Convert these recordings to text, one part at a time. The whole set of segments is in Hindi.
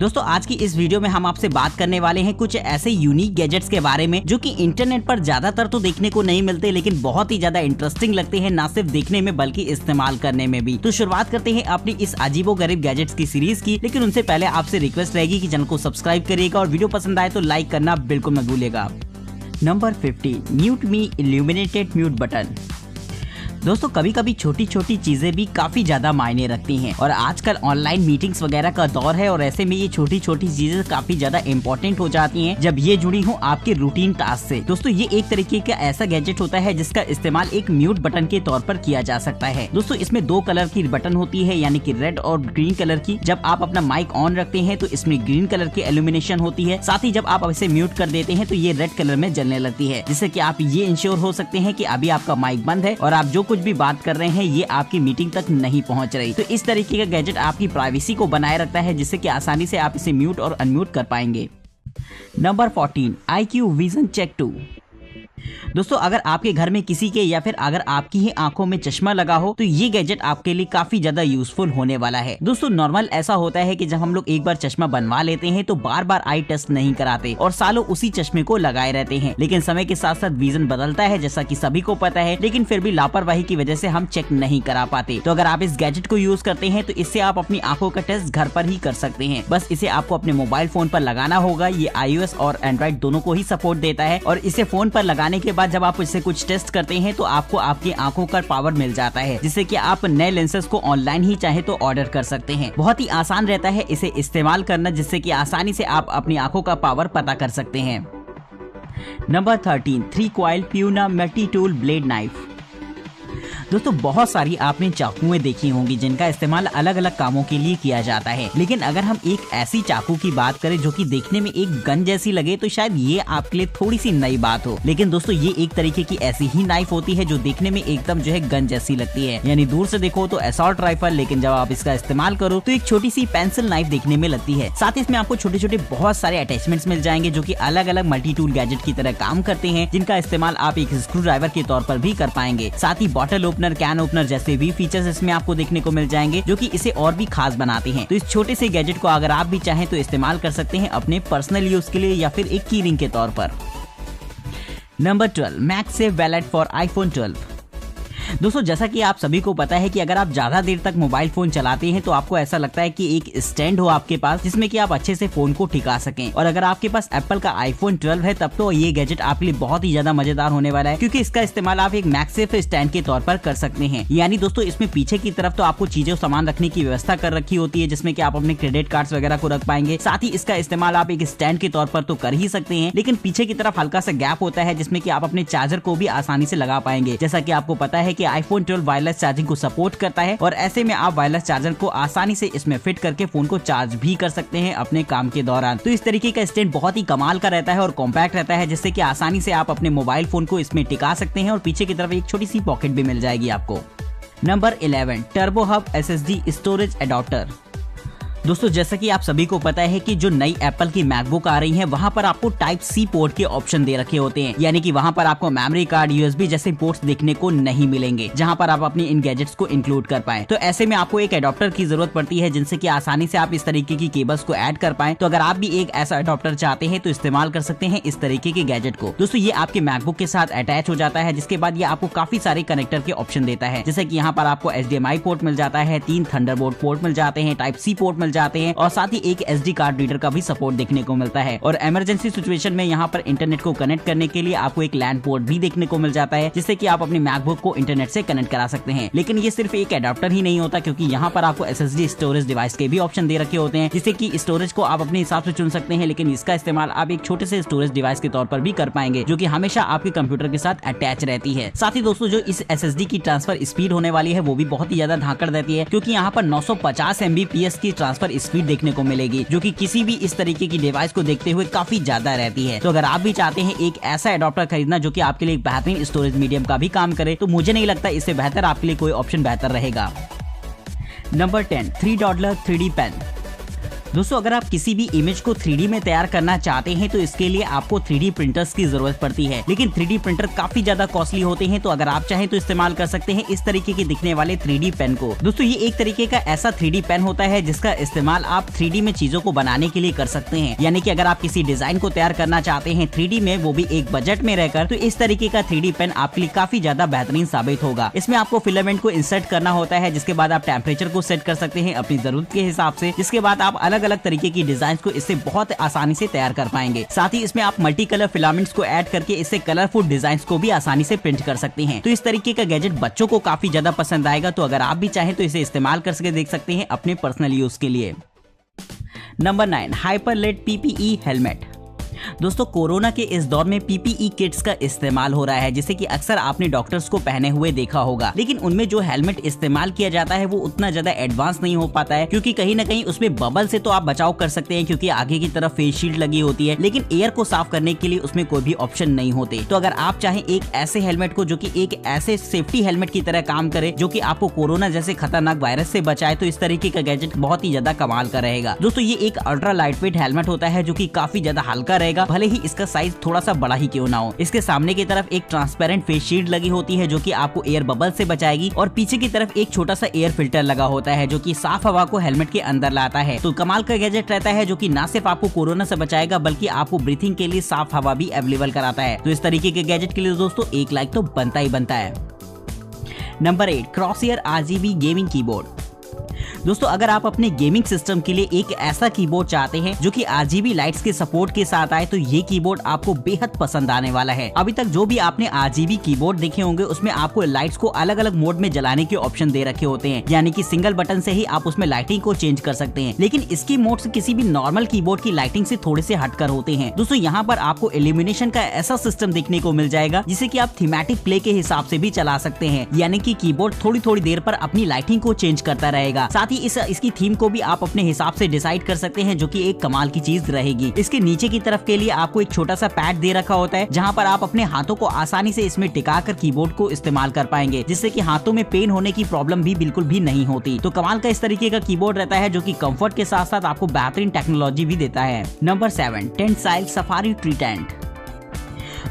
दोस्तों आज की इस वीडियो में हम आपसे बात करने वाले हैं कुछ ऐसे यूनिक गैजेट्स के बारे में जो कि इंटरनेट पर ज्यादातर तो देखने को नहीं मिलते, लेकिन बहुत ही ज्यादा इंटरेस्टिंग लगते हैं, ना सिर्फ देखने में बल्कि इस्तेमाल करने में भी। तो शुरुआत करते हैं अपनी इस अजीबोगरीब गैजेट्स की सीरीज की, लेकिन उनसे पहले आपसे रिक्वेस्ट रहेगी कि चैनल को सब्सक्राइब करिएगा और वीडियो पसंद आए तो लाइक करना बिल्कुल मत भूलिएगा। नंबर 50, म्यूट मी इल्यूमिनेटेड म्यूट बटन। दोस्तों कभी कभी छोटी छोटी चीजें भी काफी ज्यादा मायने रखती हैं और आजकल ऑनलाइन मीटिंग्स वगैरह का दौर है और ऐसे में ये छोटी छोटी चीजें काफी ज्यादा इंपॉर्टेंट हो जाती हैं जब ये जुड़ी हो आपके रूटीन टास्क से। दोस्तों ये एक तरीके का ऐसा गैजेट होता है जिसका इस्तेमाल एक म्यूट बटन के तौर पर किया जा सकता है। दोस्तों इसमें 2 कलर की बटन होती है, यानी कि रेड और ग्रीन कलर की। जब आप अपना माइक ऑन रखते हैं तो इसमें ग्रीन कलर की इल्यूमिनेशन होती है, साथ ही जब आप इसे म्यूट कर देते हैं तो ये रेड कलर में जलने लगती है, जिससे कि आप ये इंश्योर हो सकते हैं कि अभी आपका माइक बंद है और आप जो कुछ भी बात कर रहे हैं ये आपकी मीटिंग तक नहीं पहुंच रही। तो इस तरीके का गैजेट आपकी प्राइवेसी को बनाए रखता है, जिससे कि आसानी से आप इसे म्यूट और अनम्यूट कर पाएंगे। Number 14, IQ vision check 2। दोस्तों अगर आपके घर में किसी के या फिर अगर आपकी ही आंखों में चश्मा लगा हो तो ये गैजेट आपके लिए काफी ज्यादा यूजफुल होने वाला है। दोस्तों नॉर्मल ऐसा होता है कि जब हम लोग एक बार चश्मा बनवा लेते हैं तो बार बार आई टेस्ट नहीं कराते और सालों उसी चश्मे को लगाए रहते हैं, लेकिन समय के साथ साथ विजन बदलता है जैसा कि सभी को पता है, लेकिन फिर भी लापरवाही की वजह से हम चेक नहीं करा पाते। तो अगर आप इस गैजेट को यूज करते हैं तो इससे आप अपनी आंखों का टेस्ट घर पर ही कर सकते हैं। बस इसे आपको अपने मोबाइल फोन पर लगाना होगा। ये iOS और एंड्रॉइड दोनों को ही सपोर्ट देता है और इसे फोन पर लगाने के बाद जब आप इससे कुछ टेस्ट करते हैं तो आपको आपकी आंखों का पावर मिल जाता है, जिससे कि आप नए लेंसेज को ऑनलाइन ही चाहे तो ऑर्डर कर सकते हैं। बहुत ही आसान रहता है इसे इस्तेमाल करना, जिससे कि आसानी से आप अपनी आंखों का पावर पता कर सकते हैं। नंबर 13, 3 कॉइल प्यूना मल्टी टूल ब्लेड नाइफ। दोस्तों बहुत सारी आपने चाकुएं देखी होंगी जिनका इस्तेमाल अलग अलग कामों के लिए किया जाता है, लेकिन अगर हम एक ऐसी चाकू की बात करें जो कि देखने में एक गन जैसी लगे तो शायद ये आपके लिए थोड़ी सी नई बात हो। लेकिन दोस्तों ये एक तरीके की ऐसी ही नाइफ होती है जो देखने में एकदम जो है गन जैसी लगती है, यानी दूर से देखो तो असॉल्ट राइफल, लेकिन जब आप इसका इस्तेमाल करो तो एक छोटी सी पेंसिल नाइफ देखने में लगती है। साथ ही इसमें आपको छोटे छोटे बहुत सारे अटैचमेंट्स मिल जाएंगे जो की अलग अलग मल्टी टूल गैजेट की तरह काम करते हैं, जिनका इस्तेमाल आप एक स्क्रू ड्राइवर के तौर पर भी कर पाएंगे। साथ ही बॉटल ओपनर, कैन ओपनर जैसे भी फीचर्स इसमें आपको देखने को मिल जाएंगे जो कि इसे और भी खास बनाते हैं। तो इस छोटे से गैजेट को अगर आप भी चाहें तो इस्तेमाल कर सकते हैं अपने पर्सनल यूज के लिए या फिर एक की रिंग के तौर पर। Number 12, MagSafe wallet for iPhone 12। दोस्तों जैसा कि आप सभी को पता है कि अगर आप ज्यादा देर तक मोबाइल फोन चलाते हैं तो आपको ऐसा लगता है कि एक स्टैंड हो आपके पास जिसमें कि आप अच्छे से फोन को टिका सकें, और अगर आपके पास एप्पल का iPhone 12 है तब तो ये गैजेट आपके लिए बहुत ही ज्यादा मजेदार होने वाला है, क्योंकि इसका इस्तेमाल आप एक मैगसेफ स्टैंड के तौर पर कर सकते हैं। यानी दोस्तों इसमें पीछे की तरफ तो आपको चीजें सामान रखने की व्यवस्था कर रखी होती है जिसमें कि आप अपने क्रेडिट कार्ड्स वगैरह को रख पाएंगे। साथ ही इसका इस्तेमाल आप एक स्टैंड के तौर पर तो कर ही सकते हैं, लेकिन पीछे की तरफ हल्का सा गैप होता है जिसमें कि आप अपने चार्जर को भी आसानी से लगा पाएंगे। जैसा कि आपको पता है कि iPhone 12 वायरलेस चार्जिंग को सपोर्ट करता है और ऐसे में आप वायरलेस चार्जर को आसानी से इसमें फिट करके फोन को चार्ज भी कर सकते हैं अपने काम के दौरान। तो इस तरीके का स्टैंड बहुत ही कमाल का रहता है और कॉम्पैक्ट रहता है, जिससे कि आसानी से आप अपने मोबाइल फोन को इसमें टिका सकते हैं और पीछे की तरफ एक छोटी सी पॉकेट भी मिल जाएगी आपको। Number 11, turbo hub SSD storage adapter. दोस्तों जैसा कि आप सभी को पता है कि जो नई एप्पल की मैकबुक आ रही है वहां पर आपको Type-C पोर्ट के ऑप्शन दे रखे होते हैं, यानी कि वहां पर आपको मेमोरी कार्ड, USB जैसे पोर्ट्स देखने को नहीं मिलेंगे जहां पर आप अपनी इन गैजेट्स को इंक्लूड कर पाएं। तो ऐसे में आपको एक एडाप्टर की जरूरत पड़ती है जिनसे कि आसानी से आप इस तरीके की केबल्स को ऐड कर पाएं। तो अगर आप भी एक ऐसा एडाप्टर चाहते हैं तो इस्तेमाल कर सकते हैं इस तरीके के गैजेट को। दोस्तों ये आपके मैकबुक के साथ अटैच हो जाता है, जिसके बाद ये आपको काफी सारे कनेक्टर के ऑप्शन देता है, जैसे कि यहाँ पर आपको HDMI पोर्ट मिल जाता है, 3 थंडरबोल्ट पोर्ट मिल जाते हैं, Type-C पोर्ट मिल जाते हैं और साथ ही एक SD कार्ड रीडर का भी सपोर्ट देखने को मिलता है। और इमरजेंसी सिचुएशन में यहाँ पर इंटरनेट को कनेक्ट करने के लिए आपको एक लैन पोर्ट भी देखने को मिल जाता है, जिससे कि आप अपने मैकबुक को इंटरनेट से कनेक्ट करा सकते हैं। लेकिन ये सिर्फ एक एडाप्टर ही नहीं होता, क्योंकि यहाँ पर आपको SSD स्टोरेज डिवाइस के भी ऑप्शन दे रखे होते हैं, जिससे कि स्टोरेज को आप अपने हिसाब से चुन सकते हैं, लेकिन इसका इस्तेमाल आप एक छोटे से स्टोरेज डिवाइस के तौर पर भी कर पाएंगे जो कि हमेशा आपके कंप्यूटर के साथ अटैच रहती है। साथ ही दोस्तों जो इस SSD की ट्रांसफर स्पीड होने वाली है वो भी बहुत ही ज्यादा धाकड़ देती है, क्योंकि यहाँ पर 950 Mbps की ट्रांसफर स्पीड देखने को मिलेगी, जो कि किसी भी इस तरीके की डिवाइस को देखते हुए काफी ज्यादा रहती है। तो अगर आप भी चाहते हैं एक ऐसा एडाप्टर खरीदना जो कि आपके लिए एक बेहतरीन स्टोरेज मीडियम का भी काम करे, तो मुझे नहीं लगता इससे बेहतर आपके लिए कोई ऑप्शन बेहतर रहेगा। Number 10, 3 dollar 3D pen. दोस्तों अगर आप किसी भी इमेज को 3D में तैयार करना चाहते हैं तो इसके लिए आपको 3D प्रिंटर्स की जरूरत पड़ती है, लेकिन 3D प्रिंटर काफी ज्यादा कॉस्टली होते हैं। तो अगर आप चाहें तो इस्तेमाल कर सकते हैं इस तरीके के दिखने वाले 3D पेन को। दोस्तों ये एक तरीके का ऐसा 3D पेन होता है जिसका इस्तेमाल आप 3D में चीजों को बनाने के लिए कर सकते हैं। यानी कि अगर आप किसी डिजाइन को तैयार करना चाहते हैं 3D में, वो भी एक बजट में रहकर, तो इस तरीके का 3D पेन आपके लिए काफी ज्यादा बेहतरीन साबित होगा। इसमें आपको फिलामेंट को इंसर्ट करना होता है, जिसके बाद आप टेम्परेचर को सेट कर सकते हैं अपनी जरूरत के हिसाब से, जिसके बाद आप अलग अलग तरीके की डिजाइन को इससे बहुत आसानी से तैयार कर पाएंगे। साथ ही इसमें आप मल्टी कलर फिलामेंट्स को ऐड करके इससे कलरफुल डिजाइन को भी आसानी से प्रिंट कर सकते हैं। तो इस तरीके का गैजेट बच्चों को काफी ज्यादा पसंद आएगा। तो अगर आप भी चाहें तो इसे इस्तेमाल कर सके देख सकते हैं अपने पर्सनल यूज के लिए। Number 9, हाइपरलेट PPE helmet. दोस्तों कोरोना के इस दौर में PPE किट्स का इस्तेमाल हो रहा है, जिसे कि अक्सर आपने डॉक्टर्स को पहने हुए देखा होगा, लेकिन उनमें जो हेलमेट इस्तेमाल किया जाता है वो उतना ज्यादा एडवांस नहीं हो पाता है, क्योंकि कहीं ना कहीं उसमें बबल से तो आप बचाव कर सकते हैं क्योंकि आगे की तरफ फेस शील्ड लगी होती है, लेकिन एयर को साफ करने के लिए उसमें कोई भी ऑप्शन नहीं होते। तो अगर आप चाहें एक ऐसे हेलमेट को जो कि एक ऐसे सेफ्टी हेलमेट की तरह काम करे, जो कि आपको कोरोना जैसे खतरनाक वायरस से बचाए, तो इस तरीके का गैजेट बहुत ही ज्यादा कमाल का रहेगा। दोस्तों ये एक अल्ट्रा लाइट वेट हेलमेट होता है जो कि काफी ज्यादा हल्का रहेगा, भले ही इसका साइज थोड़ा सा बड़ा ही क्यों ना हो। इसके सामने की तरफ एक ट्रांसपेरेंट फेस शील्ड लगी होती है जो कि आपको एयर बबल से बचाएगी, और पीछे की तरफ एक छोटा सा एयर फिल्टर लगा होता है जो कि साफ हवा को हेलमेट के अंदर लाता है। तो कमाल का गैजेट रहता है जो कि ना सिर्फ आपको कोरोना से बचाएगा बल्कि आपको ब्रीथिंग के लिए साफ हवा भी अवेलेबल कराता है। तो इस तरीके के गैजेट के लिए दोस्तों एक लाइक तो बनता ही बनता है। Number 8, क्रॉसईयर RGB gaming keyboard. दोस्तों अगर आप अपने गेमिंग सिस्टम के लिए एक ऐसा कीबोर्ड चाहते हैं जो कि RGB लाइट्स के सपोर्ट के साथ आए, तो ये कीबोर्ड आपको बेहद पसंद आने वाला है। अभी तक जो भी आपने RGB कीबोर्ड देखे होंगे उसमें आपको लाइट्स को अलग अलग मोड में जलाने के ऑप्शन दे रखे होते हैं, यानी कि सिंगल बटन से ही आप उसमें लाइटिंग को चेंज कर सकते हैं, लेकिन इसकी मोड्स किसी भी नॉर्मल कीबोर्ड की लाइटिंग से थोड़े से हटकर होते हैं। दोस्तों यहाँ पर आपको इल्यूमिनेशन का ऐसा सिस्टम देखने को मिल जाएगा जिसे कि आप थीमेटिक प्ले के हिसाब से भी चला सकते हैं, यानी कि कीबोर्ड थोड़ी थोड़ी देर पर अपनी लाइटिंग को चेंज करता रहेगा। साथ ही इसकी थीम को भी आप अपने हिसाब से डिसाइड कर सकते हैं, जो कि एक कमाल की चीज रहेगी। इसके नीचे की तरफ के लिए आपको एक छोटा सा पैड दे रखा होता है जहां पर आप अपने हाथों को आसानी से इसमें टिकाकर कीबोर्ड को इस्तेमाल कर पाएंगे, जिससे कि हाथों में पेन होने की प्रॉब्लम भी बिल्कुल भी नहीं होती। तो कमाल का इस तरीके का कीबोर्ड रहता है जो कि कंफर्ट के साथ साथ आपको बेहतरीन टेक्नोलॉजी भी देता है। Number 7, Tentsile safari tree tent.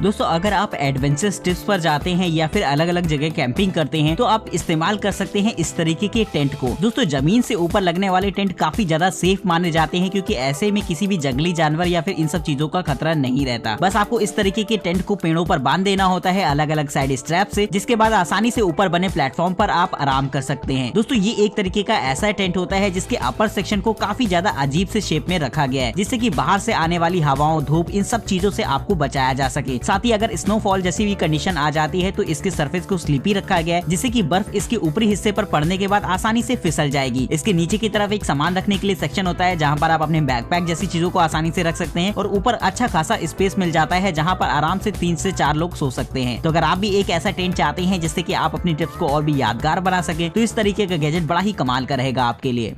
दोस्तों अगर आप एडवेंचर ट्रिप्स पर जाते हैं या फिर अलग अलग जगह कैंपिंग करते हैं तो आप इस्तेमाल कर सकते हैं इस तरीके के टेंट को। दोस्तों जमीन से ऊपर लगने वाले टेंट काफी ज्यादा सेफ माने जाते हैं, क्योंकि ऐसे में किसी भी जंगली जानवर या फिर इन सब चीजों का खतरा नहीं रहता। बस आपको इस तरीके के टेंट को पेड़ों पर बांध देना होता है अलग अलग साइड स्ट्रैप से, जिसके बाद आसानी से ऊपर बने प्लेटफॉर्म पर आप आराम कर सकते हैं। दोस्तों ये एक तरीके का ऐसा टेंट होता है जिसके अपर सेक्शन को काफी ज्यादा अजीब से शेप में रखा गया है, जिससे कि बाहर से आने वाली हवाओं, धूप, इन सब चीजों से आपको बचाया जा सके। साथ ही अगर स्नोफॉल जैसी भी कंडीशन आ जाती है तो इसके सरफेस को स्लिपी रखा गया है, जिससे कि बर्फ इसके ऊपरी हिस्से पर पड़ने के बाद आसानी से फिसल जाएगी। इसके नीचे की तरफ एक सामान रखने के लिए सेक्शन होता है जहां पर आप अपने बैकपैक जैसी चीजों को आसानी से रख सकते हैं, और ऊपर अच्छा खासा स्पेस मिल जाता है जहां पर आराम से 3 से 4 लोग सो सकते हैं। तो अगर आप भी एक ऐसा टेंट चाहते हैं जिससे कि आप अपनी ट्रिप्स को और भी यादगार बना सके, तो इस तरीके का गैजेट बड़ा ही कमाल का रहेगा आपके लिए।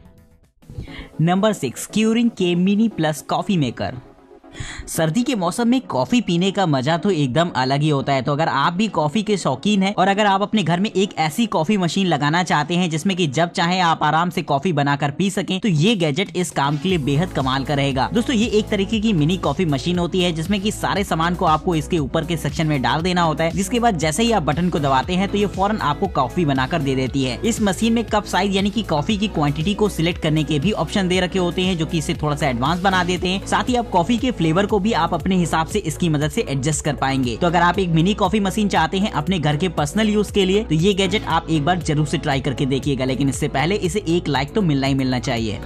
नंबर 6, क्यूरिंग के मिनी प्लस कॉफी मेकर। सर्दी के मौसम में कॉफी पीने का मजा तो एकदम अलग ही होता है। तो अगर आप भी कॉफी के शौकीन हैं और अगर आप अपने घर में एक ऐसी कॉफी मशीन लगाना चाहते हैं जिसमें कि जब चाहे आप आराम से कॉफी बनाकर पी सकें, तो ये गैजेट इस काम के लिए बेहद कमाल का रहेगा। दोस्तों ये एक तरीके की मिनी कॉफी मशीन होती है जिसमें कि सारे सामान को आपको इसके ऊपर के सेक्शन में डाल देना होता है, जिसके बाद जैसे ही आप बटन को दबाते हैं तो ये फौरन आपको कॉफी बनाकर दे देती है। इस मशीन में कप साइज यानी कि कॉफी की क्वांटिटी को सिलेक्ट करने के भी ऑप्शन दे रखे होते हैं, जो कि इसे थोड़ा सा एडवांस बना देते हैं। साथ ही आप कॉफी के फ्लेवर को भी आप अपने हिसाब से इसकी मदद से एडजस्ट कर पाएंगे। तो अगर आप एक मिनी कॉफी मशीन चाहते हैं अपने घर के पर्सनल यूज के लिए, तो ये गैजेट आप एक बार जरूर से ट्राई करके देखिएगा, लेकिन इससे पहले इसे एक लाइक तो मिलना ही मिलना चाहिए।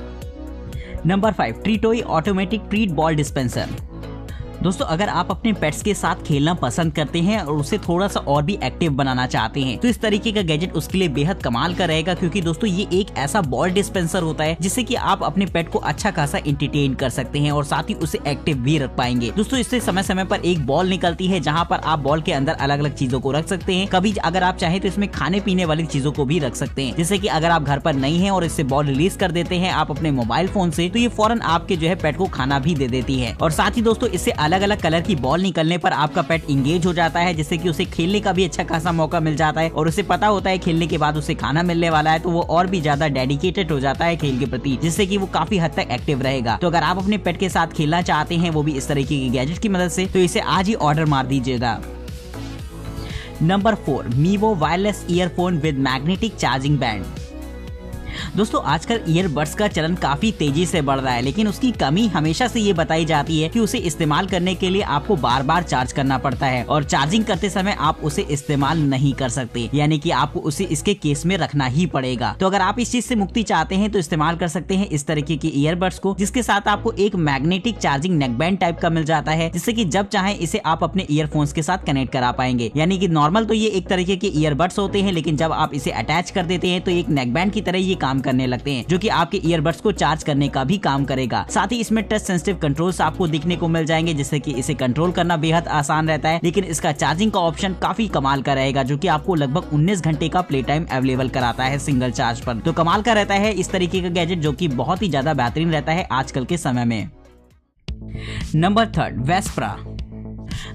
Number 5, Treatoy automatic treat ball dispenser. दोस्तों अगर आप अपने पेट्स के साथ खेलना पसंद करते हैं और उसे थोड़ा सा और भी एक्टिव बनाना चाहते हैं, तो इस तरीके का गैजेट उसके लिए बेहद कमाल का रहेगा, क्योंकि दोस्तों ये एक ऐसा बॉल डिस्पेंसर होता है जिससे कि आप अपने पेट को अच्छा खासा एंटरटेन कर सकते हैं और साथ ही उसे एक्टिव भी रख पाएंगे। दोस्तों इससे समय समय पर एक बॉल निकलती है जहां पर आप बॉल के अंदर अलग अलग चीजों को रख सकते हैं। कभी अगर आप चाहें तो इसमें खाने पीने वाली चीजों को भी रख सकते हैं, जैसे कि अगर आप घर पर नहीं है और इससे बॉल रिलीज कर देते हैं आप अपने मोबाइल फोन से, तो ये फौरन आपके जो है पेट को खाना भी दे देती है। और साथ ही दोस्तों इससे अलग अलग अलग कलर की बॉल निकलने पर आपका पेट इंगेज हो जाता है, जिससे कि उसे खेलने का भी अच्छा खासा मौका मिल जाता है और उसे पता होता है खेलने के बाद उसे खाना मिलने वाला है, तो वो और भी ज्यादा डेडिकेटेड हो जाता है खेल के प्रति, जिससे कि वो काफी हद तक एक्टिव रहेगा। तो अगर आप अपने पेट के साथ खेलना चाहते हैं वो भी इस तरीके के गैजेट की मदद से, तो इसे आज ही ऑर्डर मार दीजिएगा। Number 4, Mivo wireless earphone with magnetic charging band. दोस्तों आजकल ईयरबड्स का चलन काफी तेजी से बढ़ रहा है, लेकिन उसकी कमी हमेशा से ये बताई जाती है कि उसे इस्तेमाल करने के लिए आपको बार बार चार्ज करना पड़ता है और चार्जिंग करते समय आप उसे इस्तेमाल नहीं कर सकते, यानी कि आपको उसे इसके केस में रखना ही पड़ेगा। तो अगर आप इस चीज से मुक्ति चाहते हैं तो इस्तेमाल कर सकते हैं इस तरीके की ईयरबड्स को, जिसके साथ आपको एक मैग्नेटिक चार्जिंग नेकबैंड टाइप का मिल जाता है, जिससे कि जब चाहे इसे आप अपने ईयरफोन्स के साथ कनेक्ट करा पाएंगे। यानी कि नॉर्मल तो ये एक तरीके के ईयरबड्स होते हैं, लेकिन जब आप इसे अटैच कर देते हैं तो एक नेकबैंड की तरह ये काम करने लगते हैं, जो कि आपके ईयरबड्स को चार्ज करने का भी काम करेगा। साथ ही इसमें टच सेंसिटिव कंट्रोल्स आपको दिखने को मिल जाएंगे, जिससे कि इसे कंट्रोल करना बेहद आसान रहता है। लेकिन इसका चार्जिंग का ऑप्शन काफी कमाल का रहेगा, जो कि आपको लगभग 19 घंटे का प्ले टाइम अवेलेबल कराता है सिंगल चार्ज पर। तो कमाल का रहता है इस तरीके का गैजेट, जो कि बहुत ही ज्यादा बेहतरीन रहता है आजकल के समय में। नंबर 3, वेस्परा।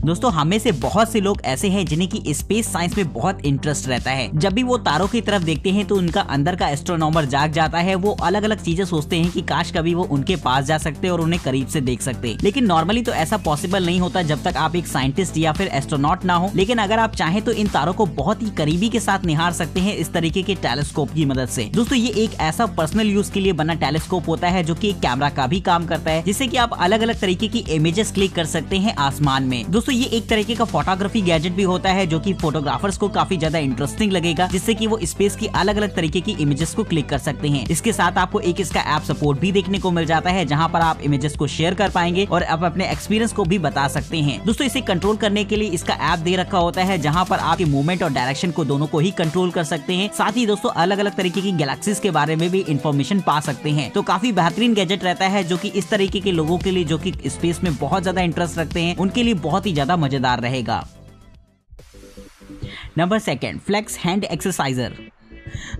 दोस्तों हमें से बहुत से लोग ऐसे हैं जिन्हें की स्पेस साइंस में बहुत इंटरेस्ट रहता है। जब भी वो तारों की तरफ देखते हैं तो उनका अंदर का एस्ट्रोनॉमर जाग जाता है। वो अलग अलग चीजें सोचते हैं कि काश कभी वो उनके पास जा सकते और उन्हें करीब से देख सकते, लेकिन नॉर्मली तो ऐसा पॉसिबल नहीं होता जब तक आप एक साइंटिस्ट या फिर एस्ट्रोनॉट ना हो। लेकिन अगर आप चाहें तो इन तारों को बहुत ही करीबी के साथ निहार सकते हैं इस तरीके के टेलीस्कोप की मदद से। दोस्तों ये एक ऐसा पर्सनल यूज के लिए बना टेलीस्कोप होता है जो कि एक कैमरा का भी काम करता है, जिससे कि आप अलग अलग तरीके की इमेजेस क्लिक कर सकते हैं आसमान में। दोस्तों ये एक तरीके का फोटोग्राफी गैजेट भी होता है, जो कि फोटोग्राफर्स को काफी ज्यादा इंटरेस्टिंग लगेगा, जिससे कि वो स्पेस की अलग अलग तरीके की इमेजेस को क्लिक कर सकते हैं। इसके साथ आपको एक इसका ऐप सपोर्ट भी देखने को मिल जाता है, जहां पर आप इमेजेस को शेयर कर पाएंगे और आप अपने एक्सपीरियंस को भी बता सकते हैं। दोस्तों इसे कंट्रोल करने के लिए इसका ऐप दे रखा होता है, जहां पर आपके मूवमेंट और डायरेक्शन को दोनों को ही कंट्रोल कर सकते हैं। साथ ही दोस्तों अलग अलग तरीके की गैलेक्सीज के बारे में भी इंफॉर्मेशन पा सकते हैं। तो काफी बेहतरीन गैजेट रहता है, जो कि इस तरीके के लोगों के लिए जो कि स्पेस में बहुत ज्यादा इंटरेस्ट रखते हैं, उनके लिए बहुत ही ज्यादा मजेदार रहेगा। Number 2, flex hand exerciser.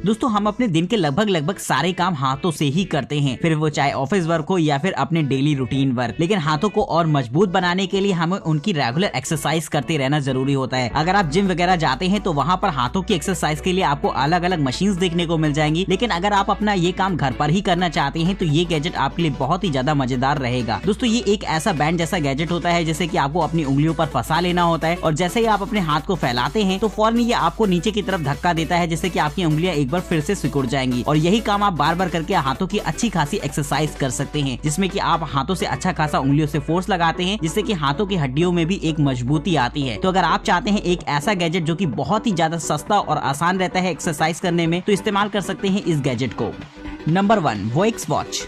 दोस्तों हम अपने दिन के लगभग सारे काम हाथों से ही करते हैं, फिर वो चाहे ऑफिस वर्क हो या फिर अपने डेली रूटीन वर्क। लेकिन हाथों को और मजबूत बनाने के लिए हमें उनकी रेगुलर एक्सरसाइज करते रहना जरूरी होता है। अगर आप जिम वगैरह जाते हैं तो वहाँ पर हाथों की एक्सरसाइज के लिए आपको अलग अलग मशीन्स देखने को मिल जाएंगी। लेकिन अगर आप अपना ये काम घर पर ही करना चाहते हैं तो ये गैजेट आपके लिए बहुत ही ज्यादा मजेदार रहेगा। दोस्तों ये एक ऐसा बैंड जैसा गैजेट होता है, जैसे कि आपको अपनी उंगलियों पर फंसा लेना होता है, और जैसे ही आप अपने हाथ को फैलाते हैं तो फौरन ये आपको नीचे की तरफ धक्का देता है, जिससे कि आपकी उंगलियां एक बार फिर से सिकुड़ जाएंगी। और यही काम आप बार बार करके हाथों की अच्छी खासी एक्सरसाइज कर सकते हैं, जिसमें कि आप हाथों से अच्छा खासा उंगलियों से फोर्स लगाते हैं, जिससे कि हाथों की हड्डियों में भी एक मजबूती आती है। तो अगर आप चाहते हैं एक ऐसा गैजेट जो कि बहुत ही ज्यादा सस्ता और आसान रहता है एक्सरसाइज करने में, तो इस्तेमाल कर सकते हैं इस गैजेट को। Number 1, Voix watch.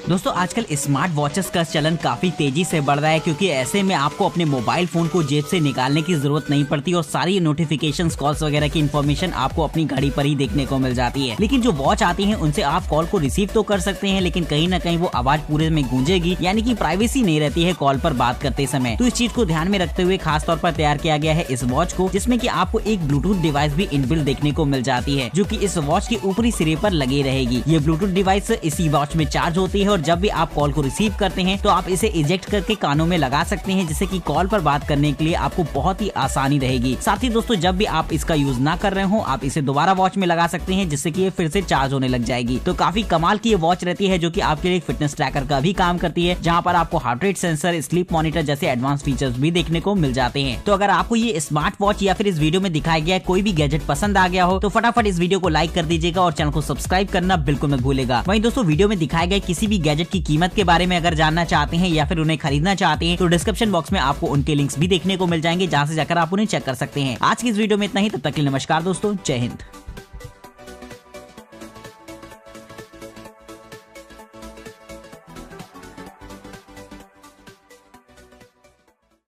दोस्तों आजकल स्मार्ट वॉचेस का चलन काफी तेजी से बढ़ रहा है, क्योंकि ऐसे में आपको अपने मोबाइल फोन को जेब से निकालने की जरूरत नहीं पड़ती और सारी नोटिफिकेशंस, कॉल्स वगैरह की इन्फॉर्मेशन आपको अपनी घड़ी पर ही देखने को मिल जाती है। लेकिन जो वॉच आती है उनसे आप कॉल को रिसीव तो कर सकते हैं, लेकिन कहीं ना कहीं वो आवाज पूरे में गूंजेगी, यानी कि प्राइवेसी नहीं रहती है कॉल पर बात करते समय। तो इस चीज को ध्यान में रखते हुए खास तौर पर तैयार किया गया है इस वॉच को, जिसमें कि आपको एक ब्लूटूथ डिवाइस भी इनबिल्ट देखने को मिल जाती है, जो कि इस वॉच के ऊपरी सिरे पर लगी रहेगी। ये ब्लूटूथ डिवाइस इसी वॉच में चार्ज होती है और जब भी आप कॉल को रिसीव करते हैं तो आप इसे इजेक्ट करके कानों में लगा सकते हैं, जिससे कि कॉल पर बात करने के लिए आपको बहुत ही आसानी रहेगी। साथ ही दोस्तों जब भी आप इसका यूज ना कर रहे हो आप इसे दोबारा वॉच में लगा सकते हैं, जिससे कि ये फिर से चार्ज होने लग जाएगी। तो काफी कमाल की ये वॉच रहती है, जो कि आपके लिए फिटनेस ट्रैकर का भी काम करती है, जहां पर आपको heart rate sensor, sleep monitor जैसे एडवांस फीचर्स भी देखने को मिल जाते हैं। तो अगर आपको ये स्मार्ट वॉच या फिर इस वीडियो में दिखाया गया कोई भी गैजेट पसंद आ गया हो तो फटाफट इस वीडियो को लाइक कर दीजिएगा और चैनल को सब्सक्राइब करना बिल्कुल मत भूलेगा। वहीं दोस्तों वीडियो में दिखाए गए किसी भी गैजेट की कीमत के बारे में अगर जानना चाहते हैं या फिर उन्हें खरीदना चाहते हैं तो डिस्क्रिप्शन बॉक्स में आपको उनके लिंक्स भी देखने को मिल जाएंगे, जहां से जाकर आप उन्हें चेक कर सकते हैं। आज की इस वीडियो में इतना ही, तब तक के लिए नमस्कार दोस्तों, जय हिंद।